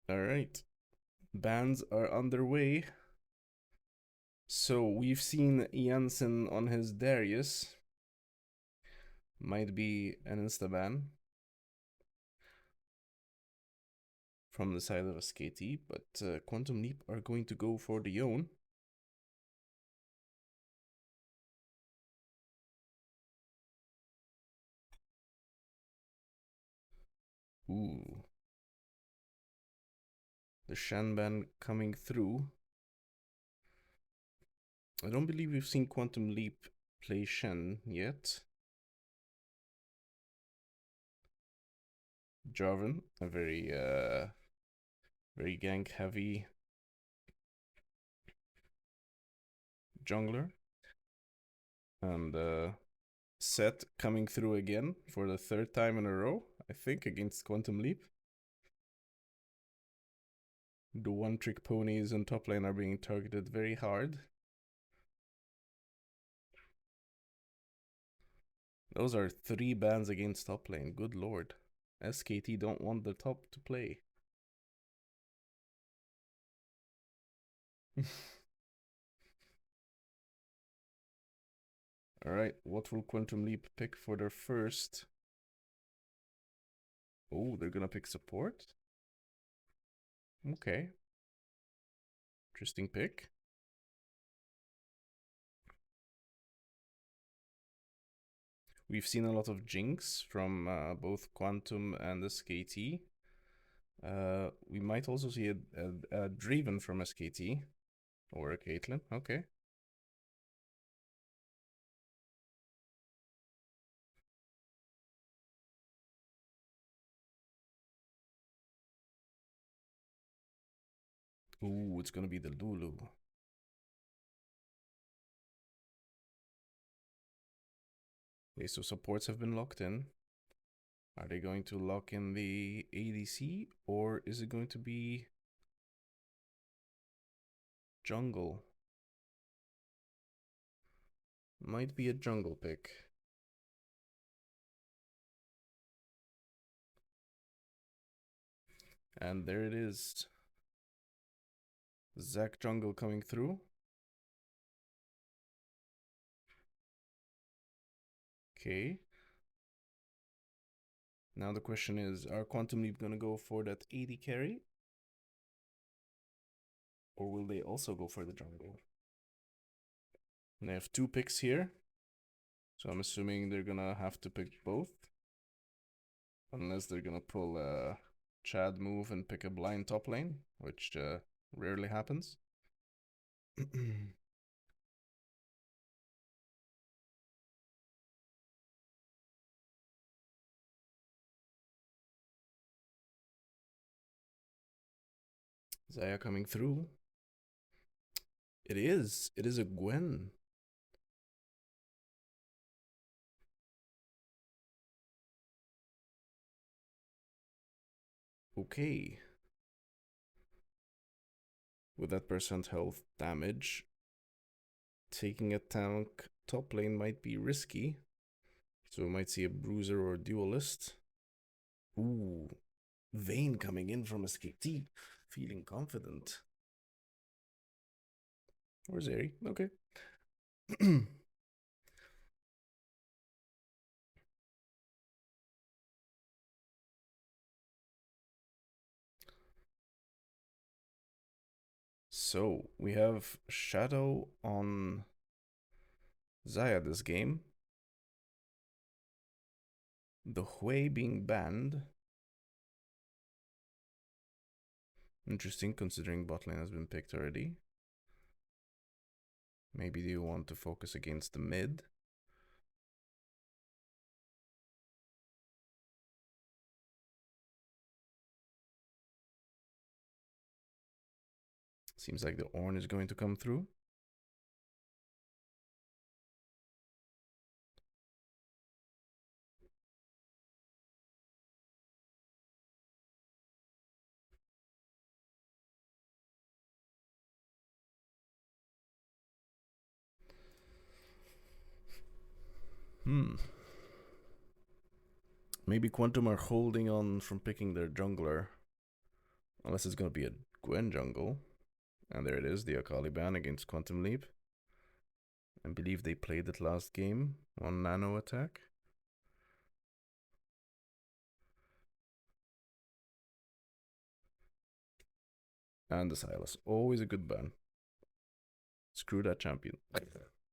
All right. Bans are underway. So we've seen Janssen on his Darius. Might be an insta-ban from the side of SKT, but Quantum Leap are going to go for the Yone. Ooh. The Shan ban coming through. I don't believe we've seen Quantum Leap play Shen yet. Jarvan, a very gank heavy jungler. And Set coming through again for the third time in a row, I think, against Quantum Leap. The one-trick ponies on top lane are being targeted very hard. Those are 3 bans against top lane, good lord. SKT don't want the top to play. Alright, what will Quantum Leap pick for their first? Oh, they're gonna pick support? Okay. Interesting pick. We've seen a lot of Jinx from both Quantum and SKT. We might also see a Draven from SKT. Or a Caitlyn, okay. Ooh, it's gonna be the Lulu. Okay, so supports have been locked in. Are they going to lock in the ADC, or is it going to be jungle? Might be a jungle pick. And there it is. Zac jungle coming through. Okay. Now the question is, are Quantum Leap gonna go for that AD carry? Or will they also go for the jungle? And they have 2 picks here. So I'm assuming they're gonna have to pick both. Unless they're gonna pull a Chad move and pick a blind top lane, which rarely happens. Zaya coming through. It is. It is a Gwen. Okay. With that percent health damage, taking a tank top lane might be risky. So we might see a bruiser or a duelist. Ooh. Vayne coming in from SKT. Feeling confident. Or Zeri. Okay. So we have Shadow on Zaya this game. The Hui being banned. Interesting, considering bot lane has been picked already. Maybe you want to focus against the mid. Seems like the Ornn is going to come through. Maybe Quantum are holding on from picking their jungler Unless it's gonna be a Gwen jungle. And there it is, the Akali ban against Quantum Leap. I believe they played it last game on Nano attack. And the Silas. Always a good ban. Screw that champion.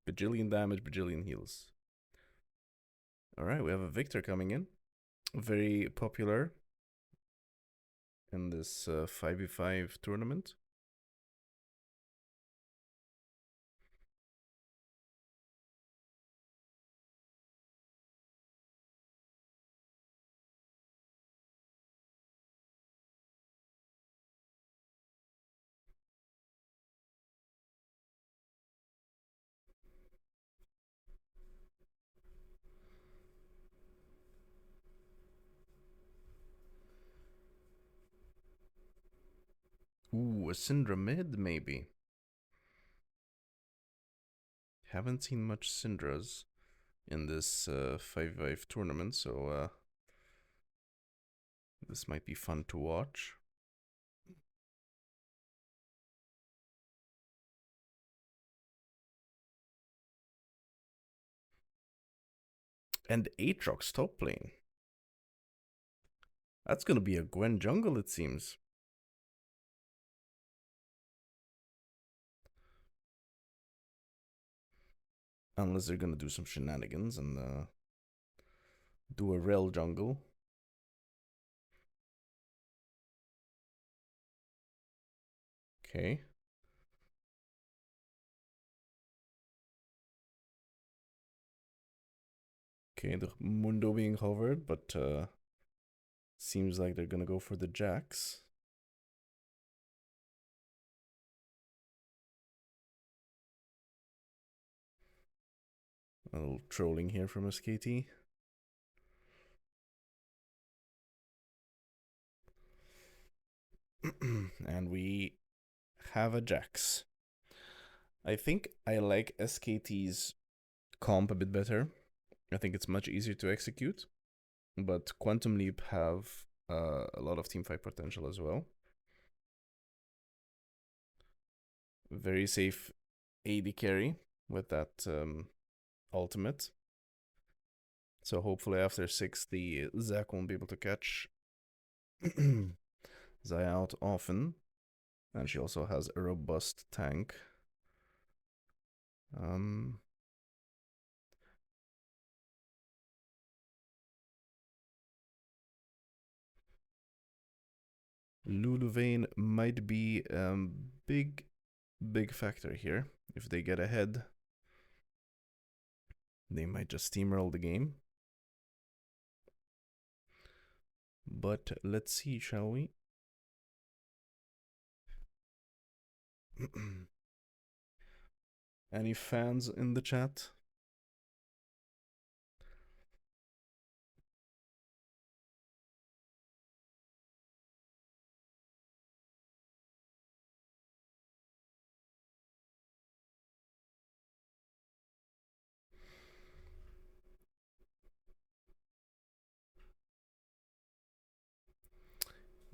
Bajillion damage, bajillion heals. Alright, we have a Victor coming in. Very popular in this 5v5 tournament. Ooh, a Syndra mid, maybe. Haven't seen much Syndras in this 5v5 tournament, so this might be fun to watch. And Aatrox top lane. That's gonna be a Gwen jungle, it seems. Unless they're gonna do some shenanigans and do a Rel jungle. Okay. Okay, the Mundo being hovered, but seems like they're gonna go for the Jax. A little trolling here from SKT. And we have a Jax. I think I like SKT's comp a bit better. I think it's much easier to execute. But Quantum Leap have a lot of teamfight potential as well. Very safe AD carry with that ultimate. So hopefully after 6, the Zac won't be able to catch Zaya out often. And she also has a robust tank. Lulu Vayne might be big factor here. If they get ahead, they might just steamroll the game. But let's see, shall we? Any fans in the chat?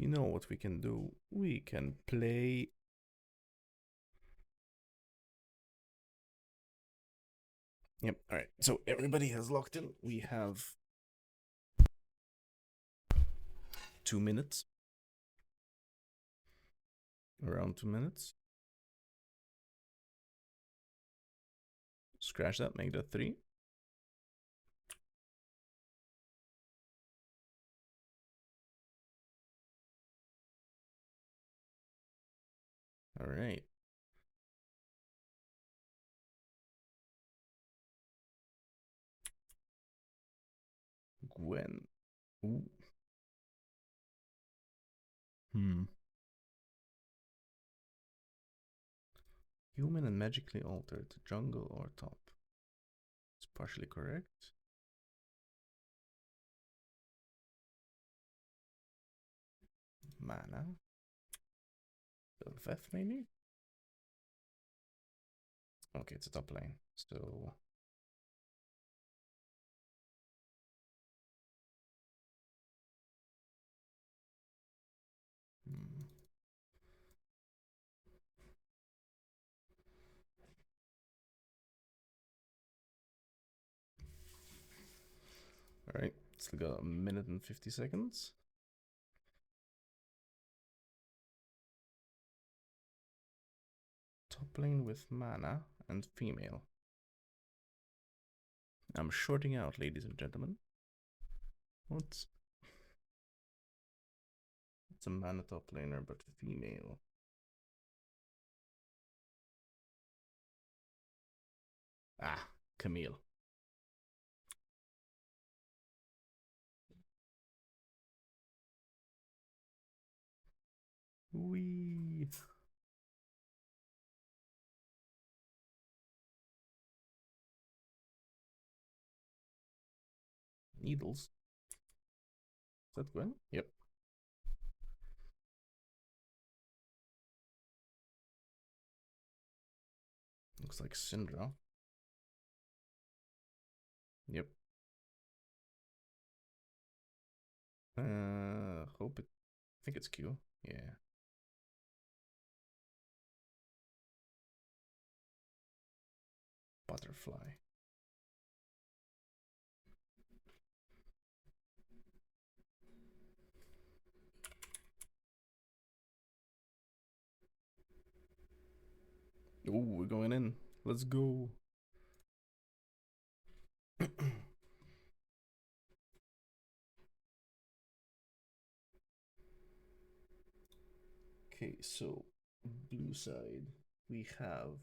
You know what we can do? We can play. Yep, alright. So everybody has locked in. We have 2 minutes. Around 2 minutes. Scratch that, make that 3. Alright. Gwen. Ooh. Human and magically altered. Jungle or top? It's partially correct. Mana. Veth maybe? Okay, it's a top lane. So Still got a minute and 50 seconds. Top lane with mana and female. I'm shorting out, ladies and gentlemen. What's a mana top laner but female? Ah, Camille. Wee. Needles. Is that Gwen? Yep. Looks like Syndra. Yep. Hope it. I think it's Q. Yeah. Butterfly. Oh, we're going in. Let's go. Okay, so blue side, we have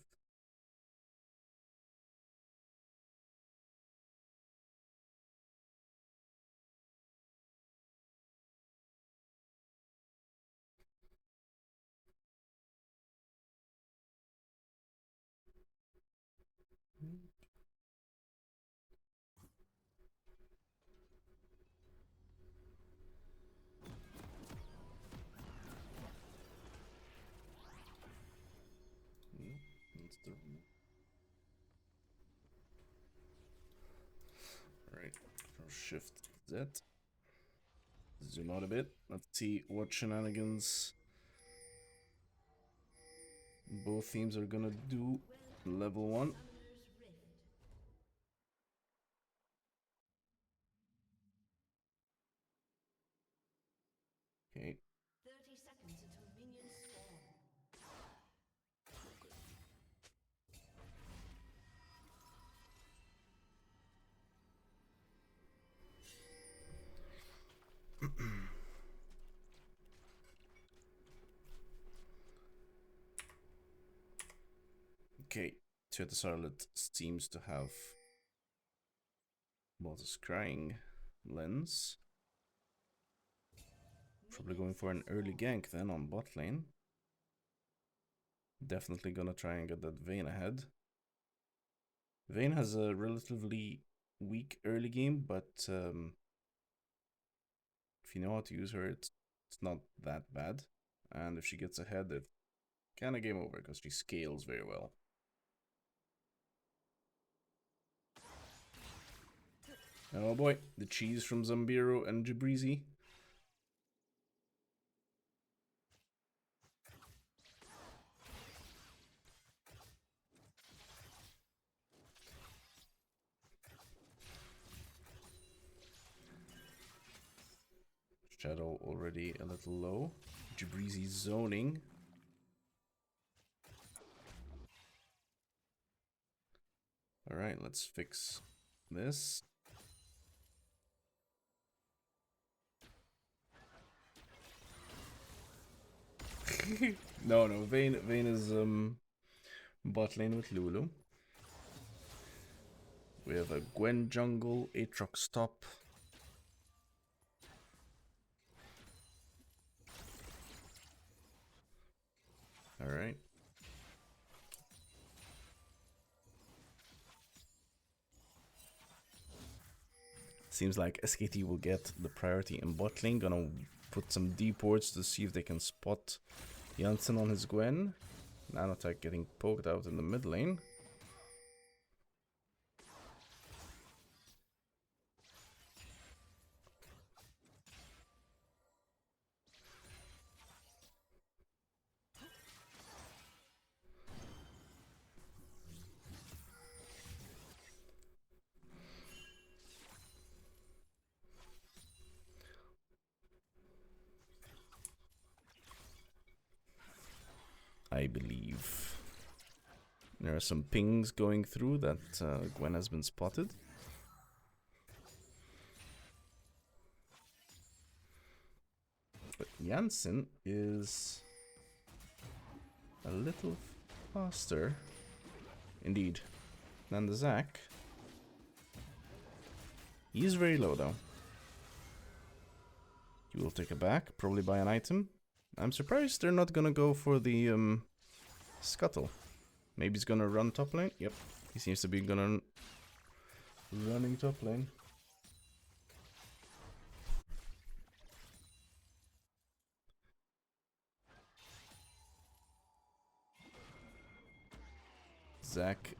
that's the right. Shift Z. Zoom out a bit. Let's see what shenanigans both teams are gonna do. Level 1. Okay. 30 seconds until minions spawn. Okay. Twitter Charlotte seems to have the scrying lens. Probably going for an early gank then on bot lane. Definitely gonna try and get that Vayne ahead. Vayne has a relatively weak early game, but if you know how to use her, it's not that bad. And if she gets ahead, it's kind of game over because she scales very well. Oh boy, the cheese from Zambiro and Jabrizi. Shadow already a little low. Jabrizi zoning. Alright, let's fix this. No, Vayne is bot lane with Lulu. We have a Gwen jungle, Aatrox top. Alright. Seems like SKT will get the priority in bot lane. Gonna put some deep wards to see if they can spot Janssen on his Gwen. Nanotech getting poked out in the mid lane. I believe. There are some pings going through that Gwen has been spotted. But Janssen is a little faster, indeed, than the Zac. He is very low though. He will take a back, probably buy an item. I'm surprised they're not gonna go for the scuttle. Maybe he's gonna run top lane. Yep, he seems to be gonna running top lane. Zac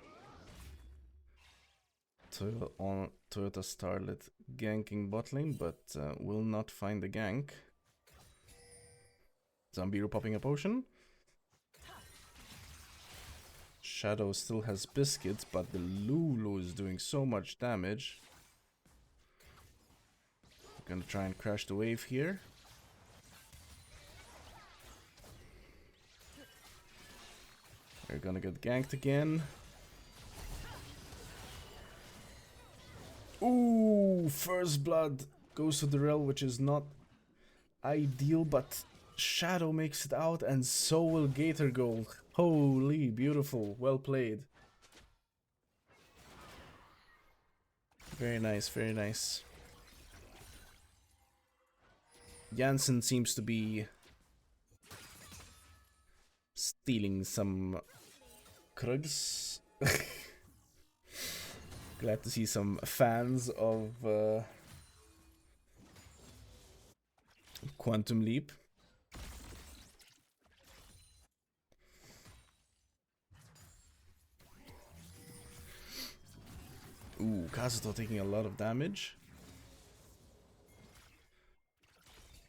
on Toyota Starlet ganking bot lane, but will not find the gank. Zambiru popping a potion. Shadow still has biscuits, but the Lulu is doing so much damage. We're gonna try and crash the wave here. We're gonna get ganked again. Ooh, first blood goes to the Rel, which is not ideal, but Shadow makes it out, and so will Gator Gold. Holy, beautiful, well played. Very nice, very nice. Janssen seems to be stealing some Krugs. Glad to see some fans of Quantum Leap. Ooh, Kazuto taking a lot of damage.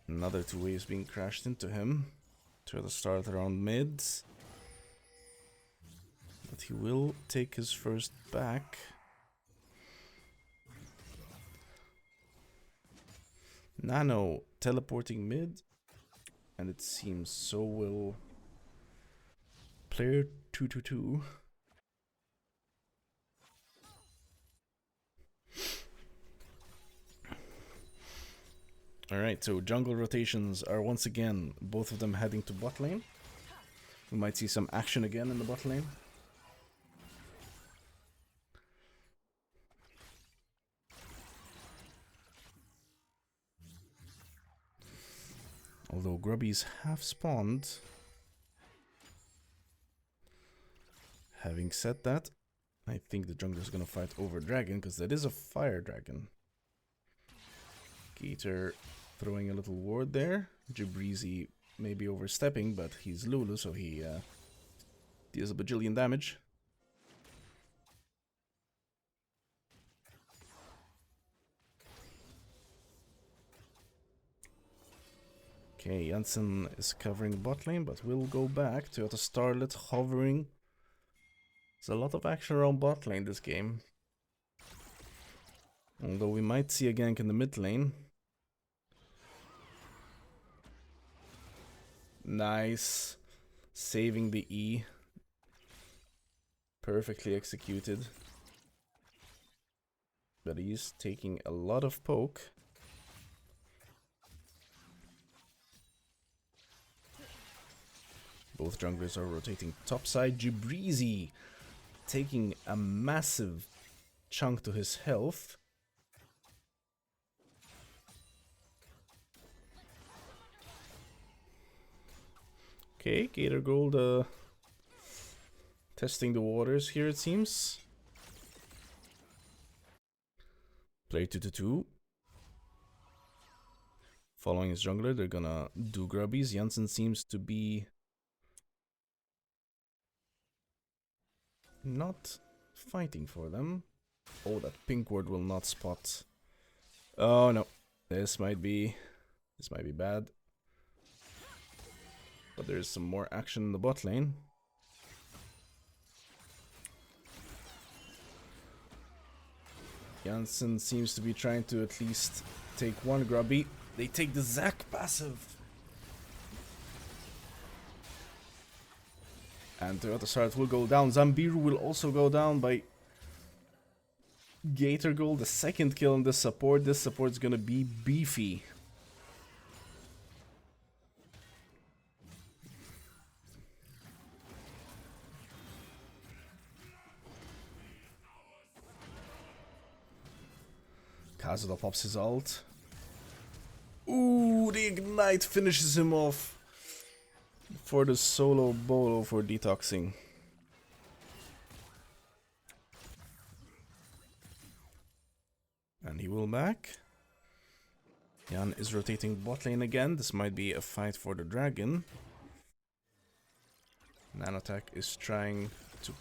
Another 2 waves being crashed into him. Try to start around mid. But he will take his first back. Nano teleporting mid. And it seems so will player 222. Alright, so jungle rotations are once again, both of them heading to bot lane. We might see some action again in the bot lane. Although grubbies have spawned. Having said that, I think the jungler is gonna fight over dragon, because that is a fire dragon. Gator throwing a little ward there. Jabrizi may be overstepping, but he's Lulu, so he deals a bajillion damage. Okay, Janssen is covering the bot lane, but we'll go back to the Starlet hovering. There's a lot of action around bot lane this game. Although we might see a gank in the mid lane. Nice. Saving the E. Perfectly executed. But he's taking a lot of poke. Both junglers are rotating topside. Jabrizi taking a massive chunk to his health. Okay, Gator Gold testing the waters here, it seems. Player 222. Following his jungler, they're gonna do grubbies. Janssen seems to be not fighting for them. Oh, that pink ward will not spot. Oh no, this might be bad. But there's some more action in the bot lane. Janssen seems to be trying to at least take one grubby. They take the Zac passive. And Toyota Start will go down. Zambiru will also go down by Gator Gold. The second kill on this support. This support's gonna be beefy. Kazuda pops his ult. Ooh, the Ignite finishes him off for the solo bolo for detoxing. And he will back. Jan is rotating bot lane again. This might be a fight for the dragon. Nanotech is trying to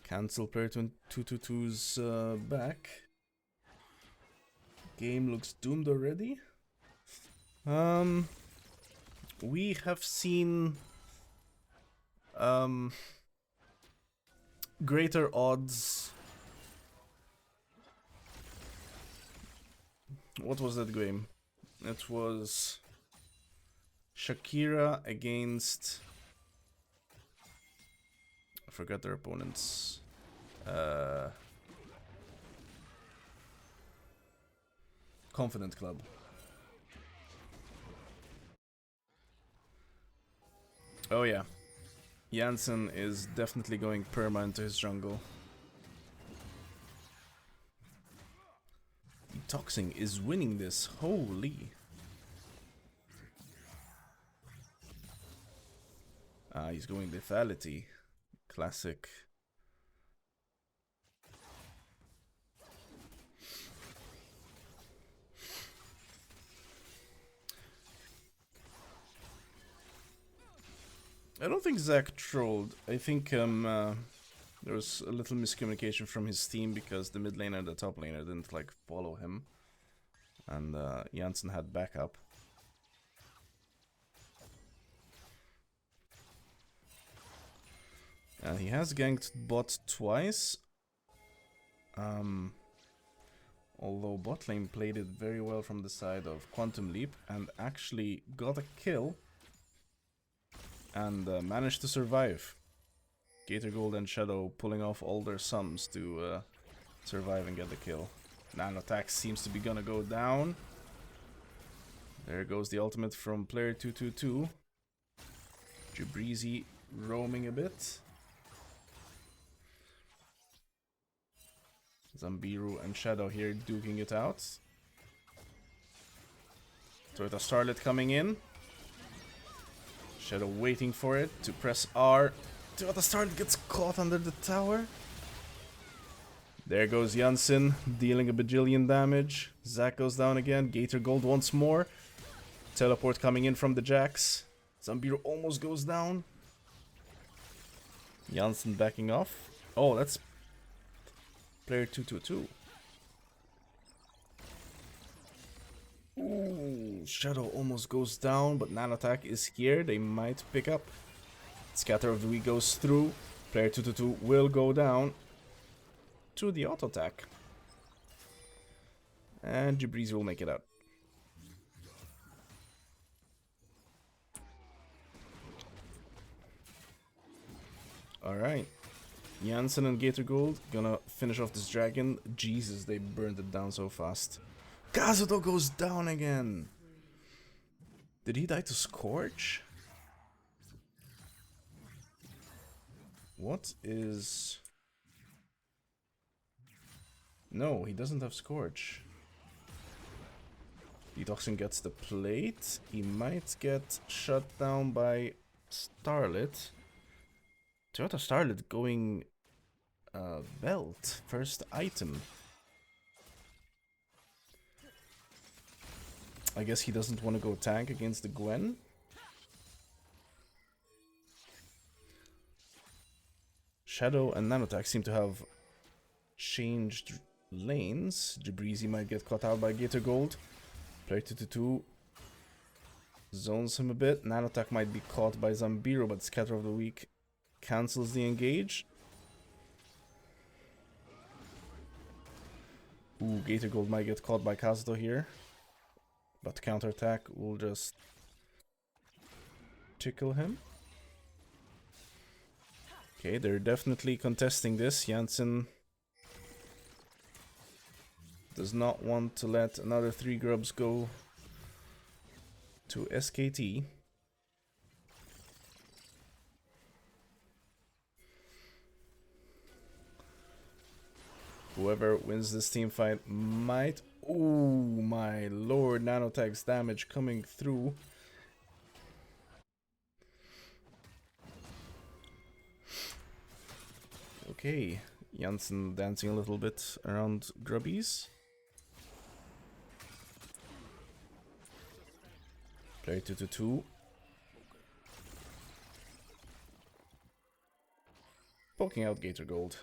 cancel player 222's back. Game looks doomed already. We have seen greater odds. What was that game? It was Shakira against, I forgot their opponents. Confident Club. Oh yeah, Janssen is definitely going perma into his jungle. Detoxing is winning this, holy. Ah, he's going lethality. Classic. I don't think Zach trolled. I think there was a little miscommunication from his team because the mid laner and the top laner didn't like follow him. And Janssen had backup. And he has ganked bot twice. Although bot lane played it very well from the side of Quantum Leap and actually got a kill. And managed to survive. Gator Gold and Shadow pulling off all their sums to survive and get the kill. Nanotax seems to be gonna go down. There goes the ultimate from player 222. Jabrizi roaming a bit. Zambiru and Shadow here duking it out. Toyota Starlet coming in. Shadow waiting for it to press R. Toyota Starlet gets caught under the tower. There goes Janssen, dealing a bajillion damage. Zac goes down again. Gator Gold once more. Teleport coming in from the Jax. Zambiru almost goes down. Janssen backing off. Oh, that's player 222. Ooh, Shadow almost goes down, but Nanotack is here. They might pick up. Scatter of the Week goes through. Player 222 will go down to the auto attack. And Jabrizi will make it out. Alright. Janssen and Gator Gold gonna finish off this dragon. Jesus, they burned it down so fast. Kazuto goes down again. Did he die to Scorch? What is... No, he doesn't have Scorch. Detoxin gets the plate. He might get shut down by Starlet. Toyota Starlet going belt. First item. I guess he doesn't want to go tank against the Gwen. Shadow and Nanotax seem to have changed lanes. Jabrizi might get caught out by Gator Gold. Player 222 zones him a bit. Nanotac might be caught by Zambiru, but Scatter of the Week cancels the engage. Ooh, Gator Gold might get caught by Kazuto here. But counterattack will just tickle him. Okay, they're definitely contesting this. Janssen does not want to let another 3 grubs go to SKT. Whoever wins this team fight might... Oh my lord, nanotech's damage coming through. Okay, Janssen dancing a little bit around grubbies. Player 222. Poking out Gator Gold.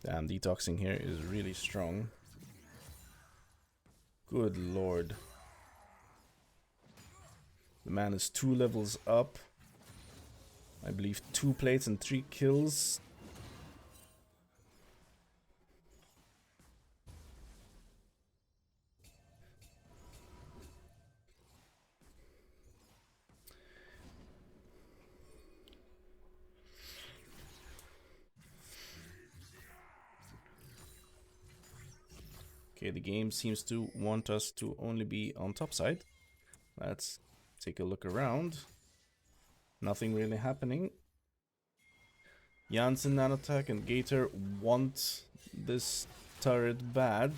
Damn, detoxing here is really strong. Good lord. The man is 2 levels up. I believe 2 plates and 3 kills. Okay, the game seems to want us to only be on top side. Let's take a look around. Nothing really happening. Janssen, Nanotech, and Gator want this turret bad.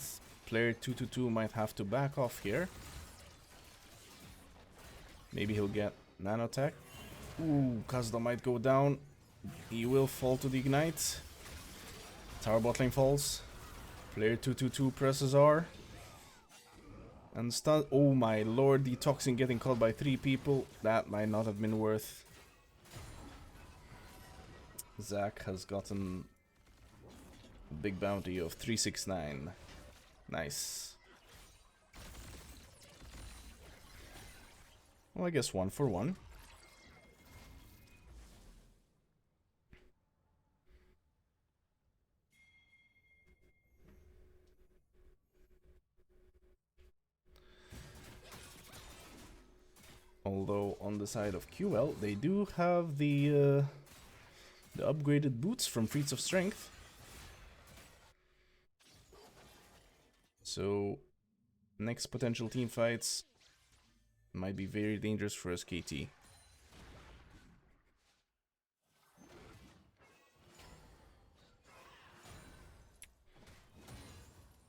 Player 222 might have to back off here. Maybe he'll get Nanotech. Ooh, Kazda might go down. He will fall to the ignite. Tower bottling falls. Player 222 presses R. And stun. Oh my lord, detoxing getting caught by 3 people. That might not have been worth. Zach has gotten a big bounty of 369. Nice. Well, I guess 1 for 1. Although on the side of QL, they do have the upgraded boots from Feats of Strength. So next potential team fights might be very dangerous for SKT.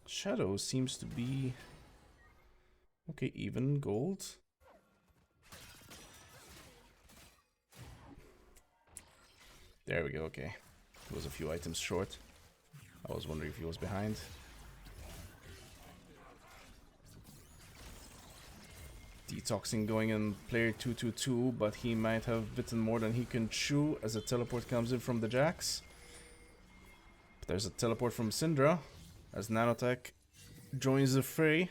Shadow seems to be okay, even gold. There we go, okay. He was a few items short. I was wondering if he was behind. Detoxing going in player 222, but he might have bitten more than he can chew as a teleport comes in from the Jax. But there's a teleport from Syndra as Nanotech joins the fray.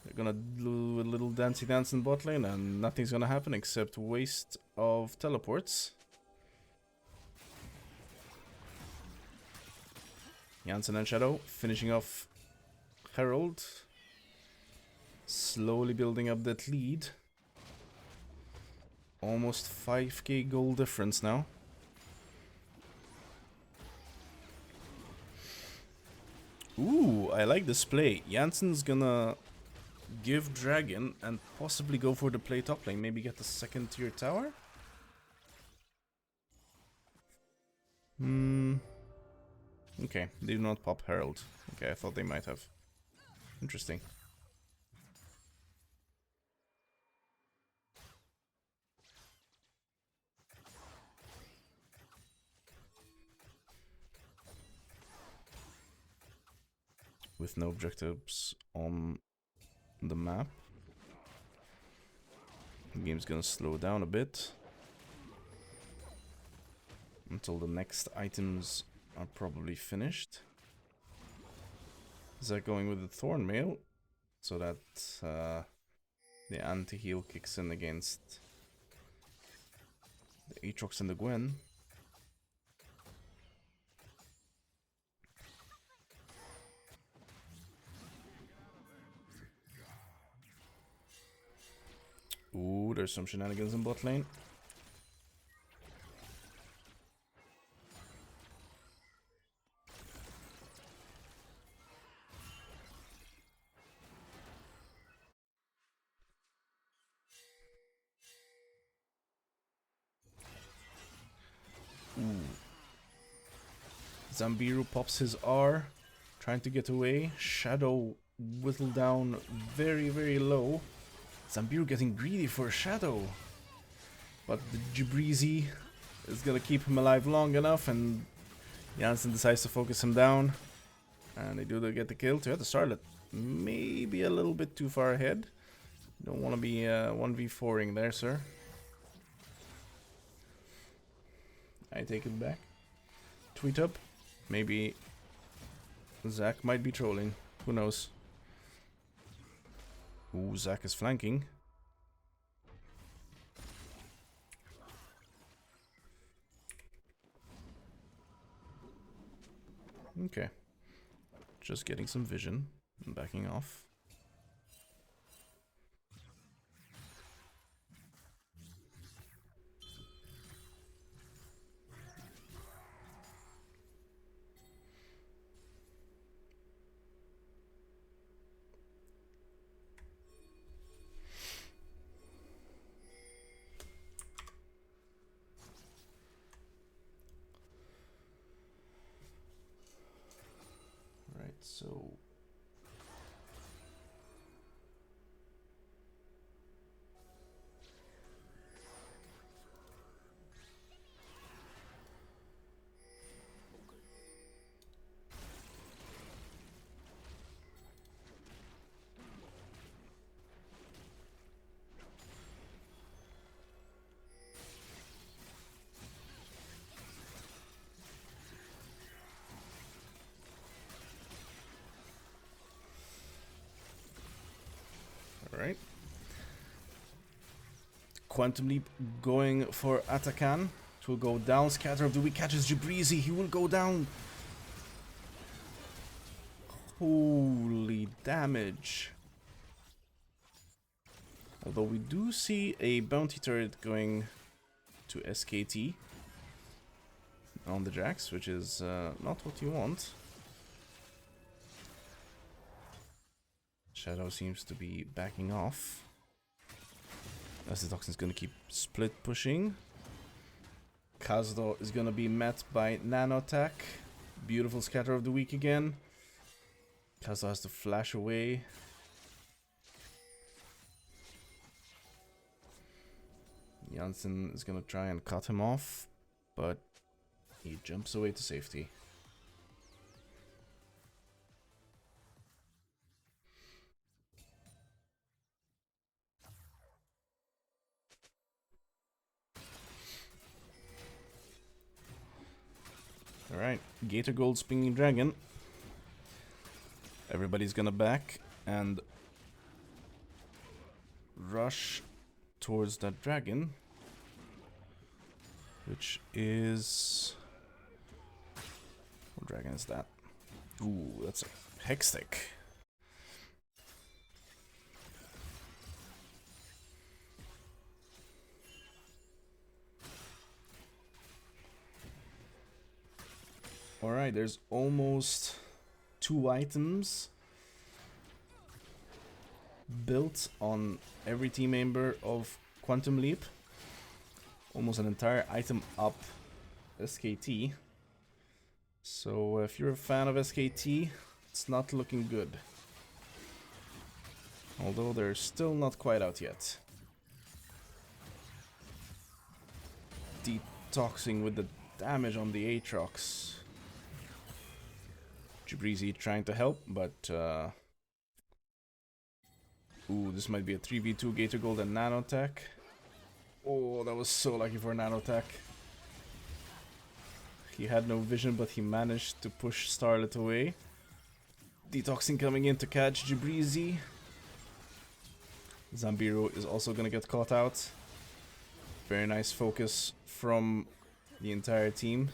They're gonna do a little dancey dance in bot lane and nothing's gonna happen except waste of teleports. Janssen and Shadow finishing off Herald. Slowly building up that lead. Almost 5k gold difference now. Ooh, I like this play. Janssen's gonna give Dragon and possibly go for the play top lane. Maybe get the 2nd tier tower? Okay, they do not pop Herald. Okay, I thought they might have. Interesting. With no objectives on the map, the game's gonna slow down a bit until the next items are probably finished. Is that going with the Thorn Mail so that the anti-heal kicks in against the Aatrox and the Gwen? there's some shenanigans in bot lane. Zambiru pops his R, trying to get away. Shadow whittled down very, very low. Zambiru getting greedy for a Shadow. But the Jabrizi is gonna keep him alive long enough, and Jansen decides to focus him down. And they do get the kill to hit the Starlet. Maybe a little bit too far ahead. Don't want to be 1v4ing there, sir. I take it back. Tweet up. Maybe Zach might be trolling. Who knows? Ooh, Zach is flanking. Okay. Just getting some vision and backing off. Right, so alright. Quantum Leap going for Atakan. It will go down. Scatter of the Weak catches Jabrizi. He will go down. Holy damage. Although we do see a bounty turret going to SKT on the Jax, which is not what you want. Shadow seems to be backing off. As the Toxin's gonna keep split pushing. Kazdo is gonna be met by Nano Attack. Beautiful Scatter of the Weak again. Kazdo has to flash away. Jansen is gonna try and cut him off, but he jumps away to safety. Alright, Gator Gold Spinning Dragon. Everybody's gonna back and rush towards that dragon, which is... what dragon is that? Ooh, that's a Hextech. Alright, there's almost 2 items built on every team member of Quantum Leap. Almost an entire item up SKT. So if you're a fan of SKT, it's not looking good. Although they're still not quite out yet. Detoxing with the damage on the Aatrox. Jabrizi trying to help, but ooh, this might be a 3v2 Gator Gold and Nano Attack. Oh, that was so lucky for Nano Attack. He had no vision, but he managed to push Starlet away. Detoxing coming in to catch Jabrizi. Zambiru is also gonna get caught out. Very nice focus from the entire team.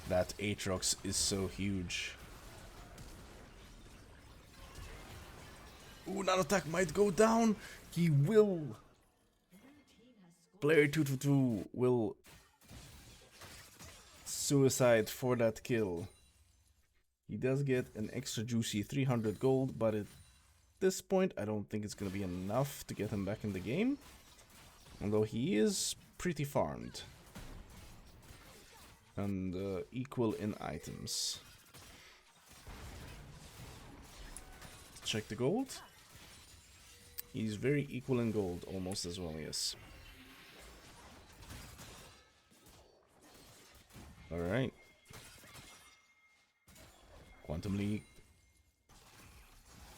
That Aatrox is so huge. Ooh, that attack might go down. He will. Player 222 will suicide for that kill. He does get an extra juicy 300 gold, but at this point I don't think it's gonna be enough to get him back in the game. Although he is pretty farmed. And equal in items. Check the gold. He's very equal in gold, almost as well, yes. Alright. Quantum League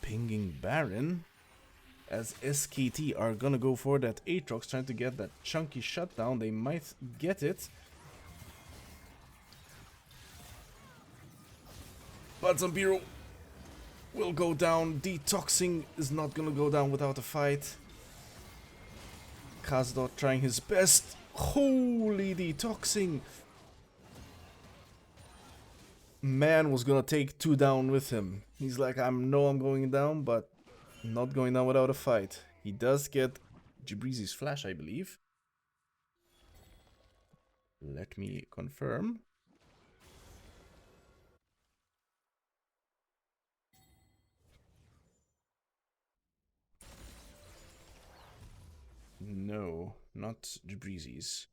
pinging Baron. As SKT are gonna go for that Aatrox, trying to get that chunky shutdown. They might get it. But Zambiro will go down. Detoxing is not gonna go down without a fight. Kazdot trying his best. Holy detoxing. Man was gonna take 2 down with him. He's like, I'm going down, but not going down without a fight. He does get Jabrizi's flash, I believe. Let me confirm. No, not Jabrizi's.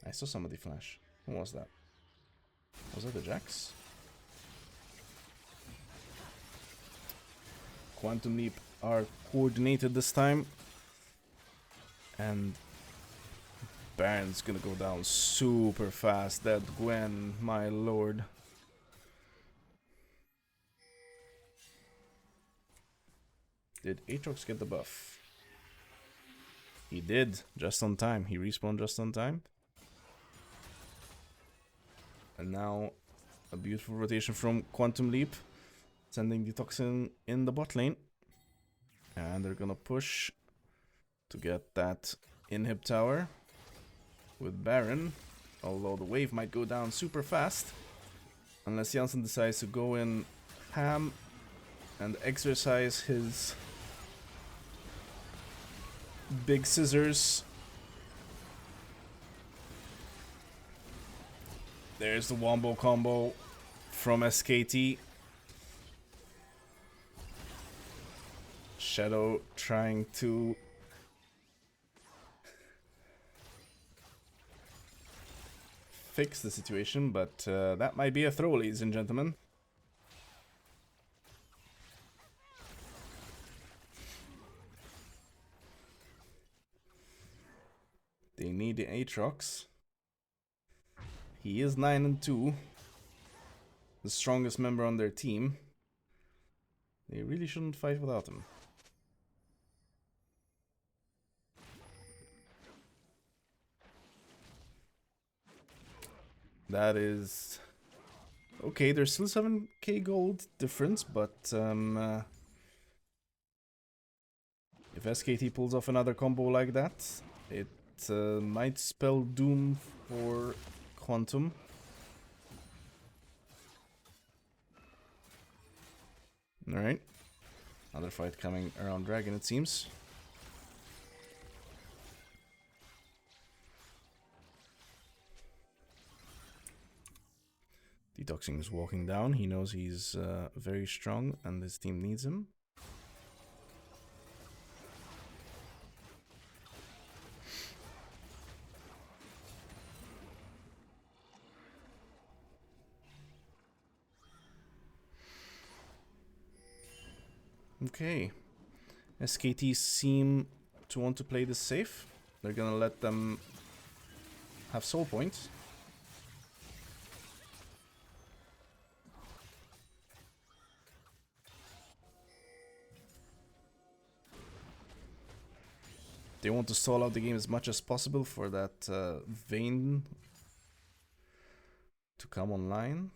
I saw somebody flash. Who was that? Was that the Jax? Quantum Leap are coordinated this time. And Baron's gonna go down super fast. That Gwen, my lord. Did Aatrox get the buff? He did, just on time. He respawned just on time. And now a beautiful rotation from Quantum Leap, sending Detoxin in the bot lane. And they're gonna push to get that inhib tower with Baron. Although the wave might go down super fast. Unless Janssen decides to go in ham and exercise his big scissors. There's the wombo combo from SKT. Shadow trying to fix the situation, but that might be a throw, ladies and gentlemen. They need the Aatrox. He is 9-2. The strongest member on their team. They really shouldn't fight without him. That is... Okay, there's still 7k gold difference, but if SKT pulls off another combo like that, it might spell doom for Quantum. Alright. Another fight coming around Dragon, it seems. Detoxing is walking down. He knows he's very strong and his team needs him. Okay. SKT seem to want to play this safe. They're gonna let them have soul points. They want to stall out the game as much as possible for that Vayne to come online.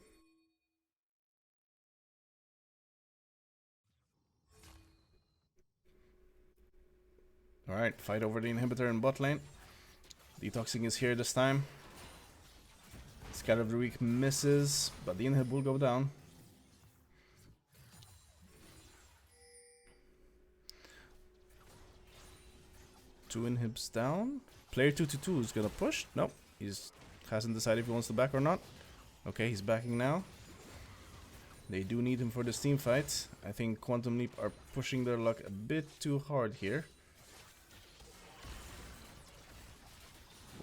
Alright, fight over the inhibitor in bot lane. Detoxing is here this time. Scatter of the Weak misses, but the inhib will go down. Two inhibs down. Player 222 is gonna push. Nope, he's hasn't decided if he wants to back or not. Okay, he's backing now. They do need him for this team fight. I think Quantum Leap are pushing their luck a bit too hard here.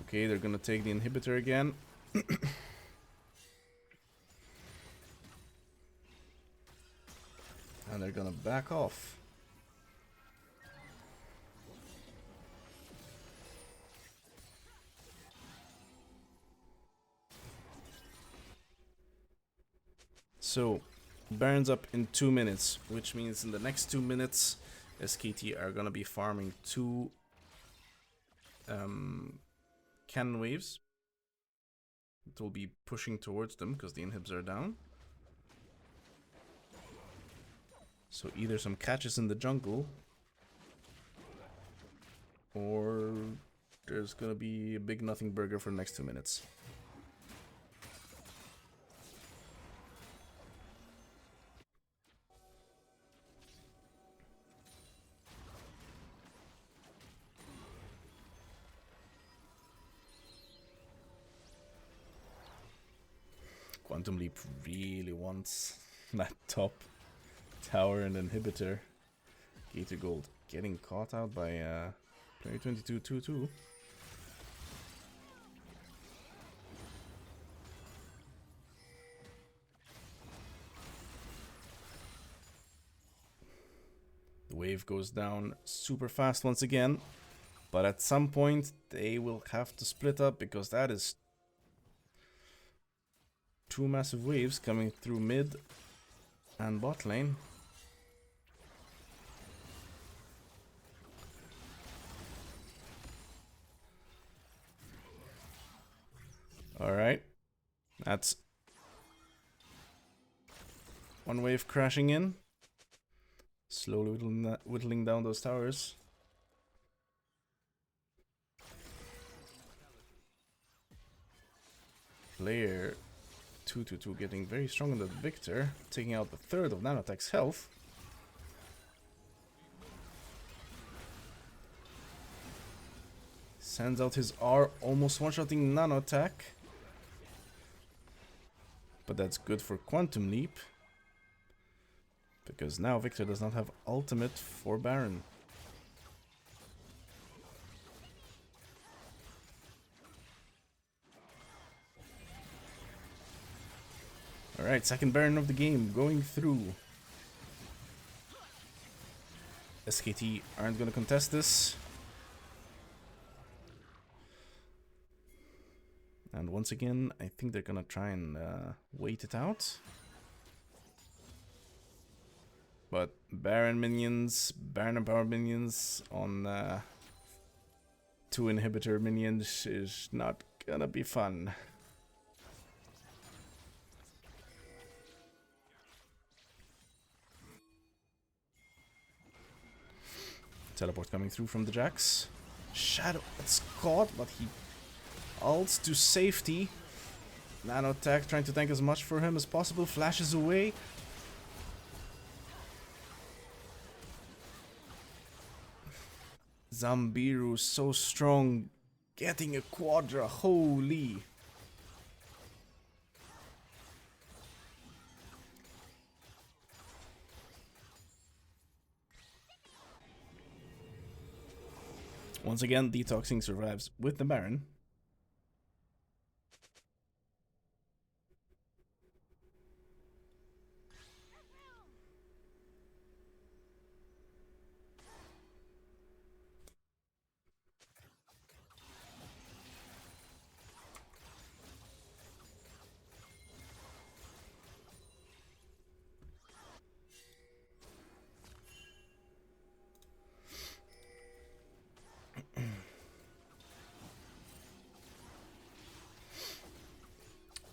Okay, they're gonna take the inhibitor again. And they're gonna back off. So, Baron's up in 2 minutes, which means in the next 2 minutes, SKT are gonna be farming 2 cannon waves. It will be pushing towards them because the inhibs are down. So either some catches in the jungle, or there's gonna be a big nothing burger for the next 2 minutes. Quantum Leap really wants that top tower and inhibitor. Gator Gold getting caught out by player 22-2-2. The wave goes down super fast once again, but at some point they will have to split up because that is 2 massive waves coming through mid and bot lane. Alright, that's 1 wave crashing in, slowly whittling down those towers. Player 222 getting very strong on the Victor, taking out the third of Nanotech's health. Sends out his R, almost one-shotting Nanotech. But that's good for Quantum Leap, because now Victor does not have ultimate for Baron. Alright, second Baron of the game going through. SKT aren't going to contest this. And once again, I think they're gonna try and wait it out. But Baron minions, Baron and Power minions on 2 inhibitor minions is not gonna be fun. Teleport coming through from the Jax. Shadow gets caught, but he ults to safety. Nanotech trying to tank as much for him as possible. Flashes away. Zambiru so strong. Getting a quadra. Holy. Once again, Detoxing survives with the Baron.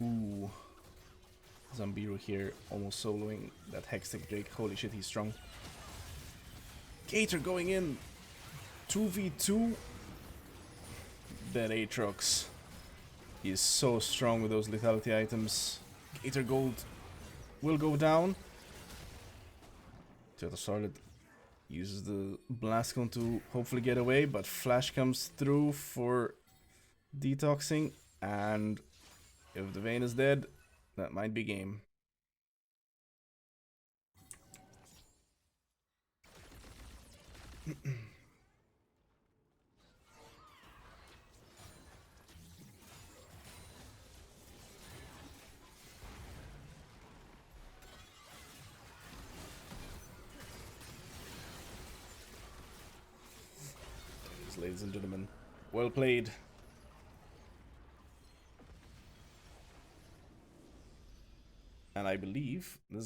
Ooh. Zambiru here almost soloing that Hextech Drake. Holy shit, he's strong. Gator going in. 2v2. That Aatrox. He is so strong with those lethality items. Gator Gold will go down. Turtle Starlet uses the Blast Cone to hopefully get away, but Flash comes through for detoxing, and if the Vayne is dead, that might be game. Ladies and gentlemen, well played. And I believe this